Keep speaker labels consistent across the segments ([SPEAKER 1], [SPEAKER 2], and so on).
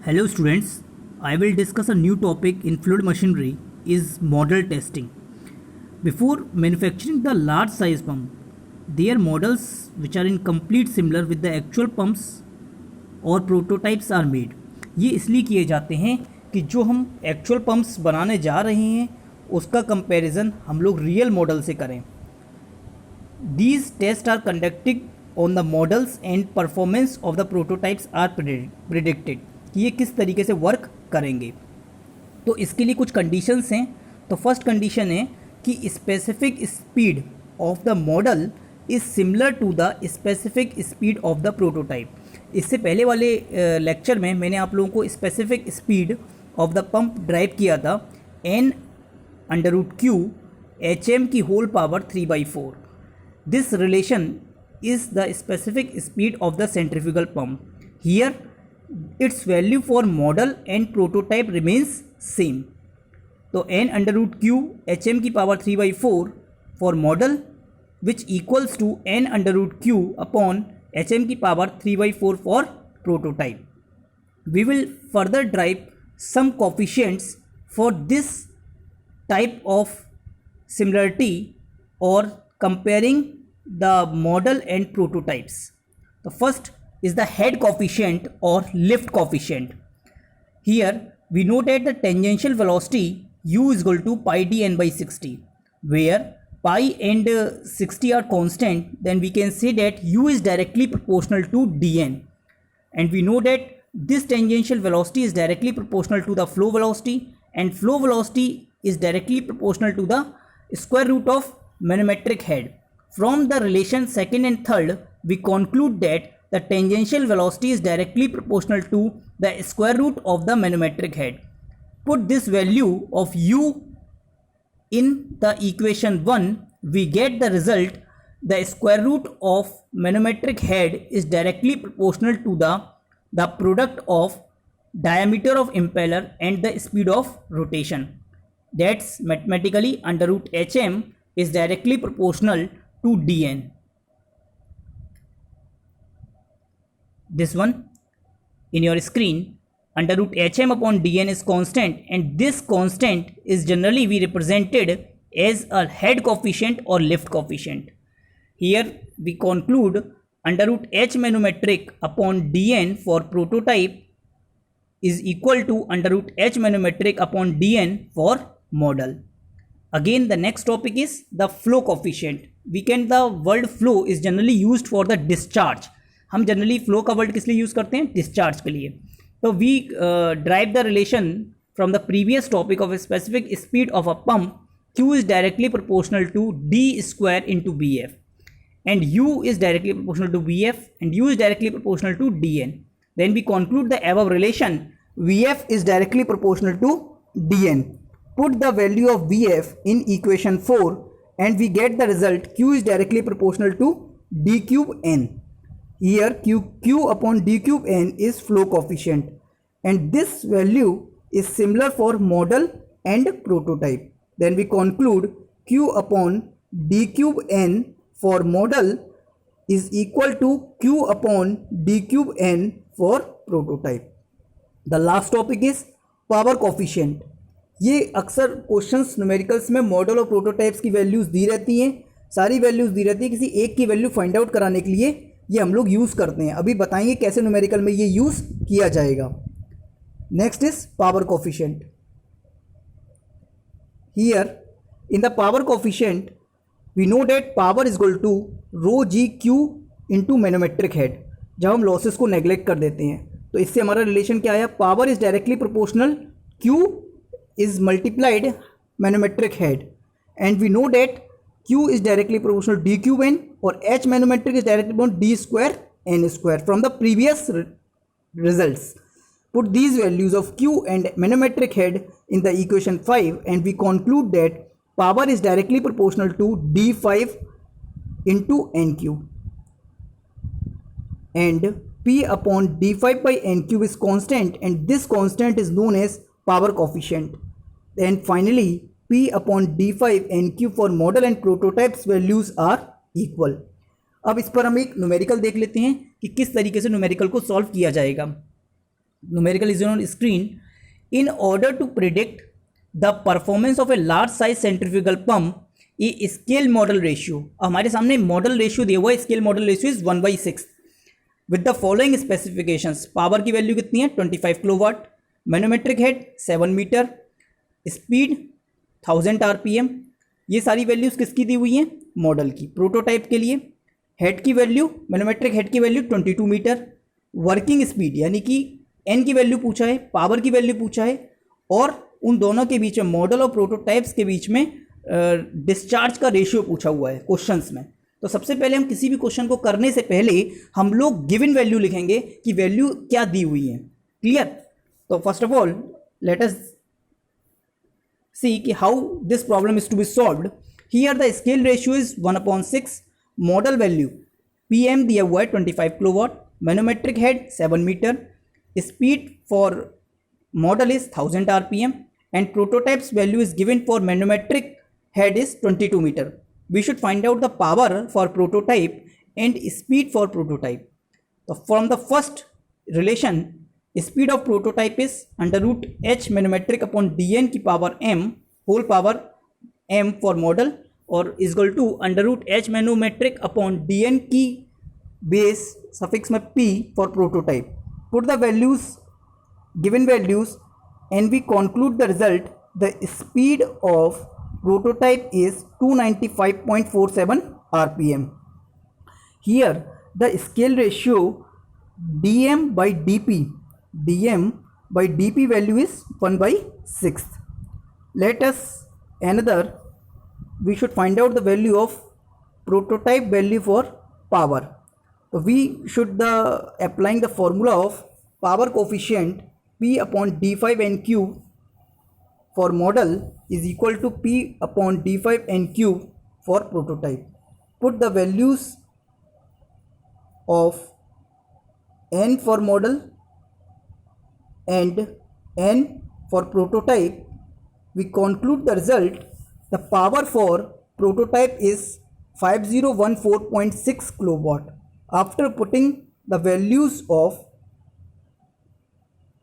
[SPEAKER 1] Hello students, I will discuss a new topic in fluid machinery is model testing. Before manufacturing the large size pump, their models which are in complete similar with the actual pumps और prototypes are made. ये इसलिए किए जाते हैं कि जो हम actual pumps बनाने जा रहे हैं उसका कंपैरिजन हम लोग रियल मॉडल से करें. These tests are conducted on the models and performance of the prototypes are predicted कि ये किस तरीके से वर्क करेंगे. तो इसके लिए कुछ कंडीशंस हैं. तो फर्स्ट कंडीशन है कि specific speed of the model is similar to the specific speed of the prototype. इससे पहले वाले लेक्चर में मैंने आप लोगों को specific speed of the pump derive किया था n/q hm की whole power 3/4. This relation is the specific speed of the centrifugal pump. Here, its value for model and prototype remains same. तो n/q hm की power 3/4 for model which equals to n/q upon hm की power 3/4 for prototype. We will further derive some coefficients for this type of similarity or comparing the model and prototypes. The first is the head coefficient or lift coefficient. Here we know that the tangential velocity u is equal to pi dn/60, where pi and 60 are constant. Then we can say that u is directly proportional to dn, and we know that this tangential velocity is directly proportional to the flow velocity, and flow velocity is directly proportional to the square root of manometric head. From the relation second and third, we conclude that the tangential velocity is directly proportional to the square root of the manometric head. Put this value of u in the equation 1, we get the result. The square root of manometric head is directly proportional to the product of diameter of impeller and the speed of rotation. That's mathematically √hm is directly proportional to dn. This one in your screen, √hm upon dn is constant, and this constant is generally we represented as a head coefficient or lift coefficient. Here we conclude √h manometric upon dn for prototype is equal to √h manometric upon dn for model. Again, the next topic is the flow coefficient. The word flow is generally used for the discharge. हम generally flow का word किस लिए use करते हैं? Discharge के लिए. तो we derive the relation from the previous topic of specific speed of a pump. Q is directly proportional to d square into Bf, and U is directly proportional to Vf, and U is directly proportional to dn. Then we conclude the above relation. Vf is directly proportional to dn. Put the value of Vf in equation 4 and we get the result. Q is directly proportional to d cube n. Here q upon d cube n is flow coefficient, and this value is similar for model and prototype. Then we conclude q upon d cube n for model is equal to q upon d cube n for prototype. The last topic is power coefficient. ये अक्सर questions numericals में model और prototypes की values दी रहती हैं, सारी values दी रहती है. किसी एक की वैल्यू फाइंड आउट कराने के लिए ये हम लोग यूज़ करते हैं. अभी बताएंगे कैसे न्यूमेरिकल में ये यूज़ किया जाएगा. Next is power coefficient. Here in the power coefficient we know that power is equal to ρg/q into manometric head. जब हम लॉसेस को नेग्लेक्ट कर देते हैं तो इससे हमारा रिलेशन क्या आया? Power is directly proportional, q is multiplied manometric head, and we know that q is directly proportional to d cube n or h manometric is directly proportional to d square n square from the previous results. Put these values of q and manometric head in the equation 5 and we conclude that power is directly proportional to d5 into n cube, and p upon d5 by n cube is constant, and this constant is known as power coefficient. And finally p upon d5 n cube for model and prototypes values are equal. अब इस पर हम एक numerical देख लेते हैं कि किस तरीके से न्यूमेरिकल को सॉल्व किया जाएगा. numerical is on screen. In order to predict the performance of a large size centrifugal pump, a scale model ratio, हमारे सामने मॉडल रेशियो दिया हुआ है, scale model ratio is 1/6 with the following specifications. Power की value कितनी है 25 kilowatt, manometric head 7 metre, speed 1000 RPM. ये सारी वैल्यूज़ किसकी दी हुई हैं, मॉडल की. प्रोटोटाइप के लिए हेड की वैल्यू, मैनोमेट्रिक हेड की वैल्यू 22 मीटर, वर्किंग स्पीड यानी कि एन की वैल्यू पूछा है, पावर की वैल्यू पूछा है, और उन दोनों के बीच में मॉडल और प्रोटोटाइप्स के बीच में डिस्चार्ज का रेशियो पूछा हुआ है क्वेश्चंस में. तो सबसे पहले हम किसी भी क्वेश्चन को करने से पहले हम लोग गिवन वैल्यू लिखेंगे कि वैल्यू क्या दी हुई है. क्लियर. तो first of all let us see कि how this problem is to be solved. Here the scale ratio is 1/6. Model value PM दिया हुआ है 25 kilowatt, manometric head 7 metre, speed for model is 1000 RPM and prototype's value is given for manometric head is 22 meter. We should find out the power for prototype and speed for prototype. So from the first relation, speed of prototype is under root h manometric upon dn की power m whole power m for model और is equal to under root h manometric upon dn की base suffix में p for prototype. Put the values, given values, and we conclude the result. The speed of prototype is 295.47 RPM. Here the scale ratio dm by dp value is 1/6. Let us another, we should find out the value of prototype value for power. So we should applying the formula of power coefficient P upon D5 NQ for model is equal to P upon D5 NQ for prototype. Put the values of N for model and N for prototype. We conclude the result. The power for prototype is 5014.6 kilowatt. After putting the values of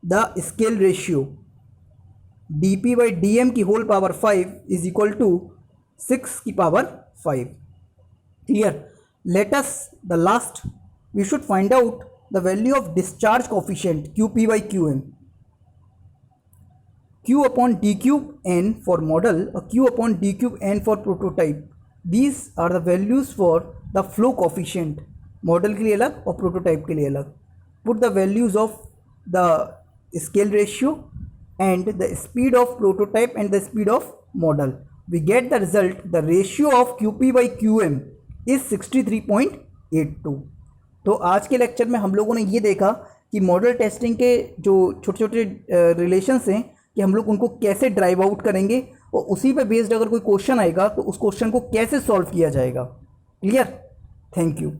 [SPEAKER 1] the scale ratio dp by dm की whole power 5 is equal to 6 की power 5. Clear. Let us the last, we should find out the value of discharge coefficient qp by qm. q upon d cube n for model or q upon d cube n for prototype. These are the values for the flow coefficient. Model के लिए अलग और prototype के लिए अलग. Put the values of the scale ratio and the speed of prototype and the speed of model. We get the result. The ratio of QP by QM is 63.82. तो आज के लेक्चर में हम लोगों ने ये देखा कि मॉडल टेस्टिंग के जो छोटे छोटे रिलेशंस हैं कि हम लोग उनको कैसे ड्राइव आउट करेंगे और उसी पे बेस्ड अगर कोई क्वेश्चन आएगा तो उस क्वेश्चन को कैसे सॉल्व किया जाएगा. क्लियर. Thank you.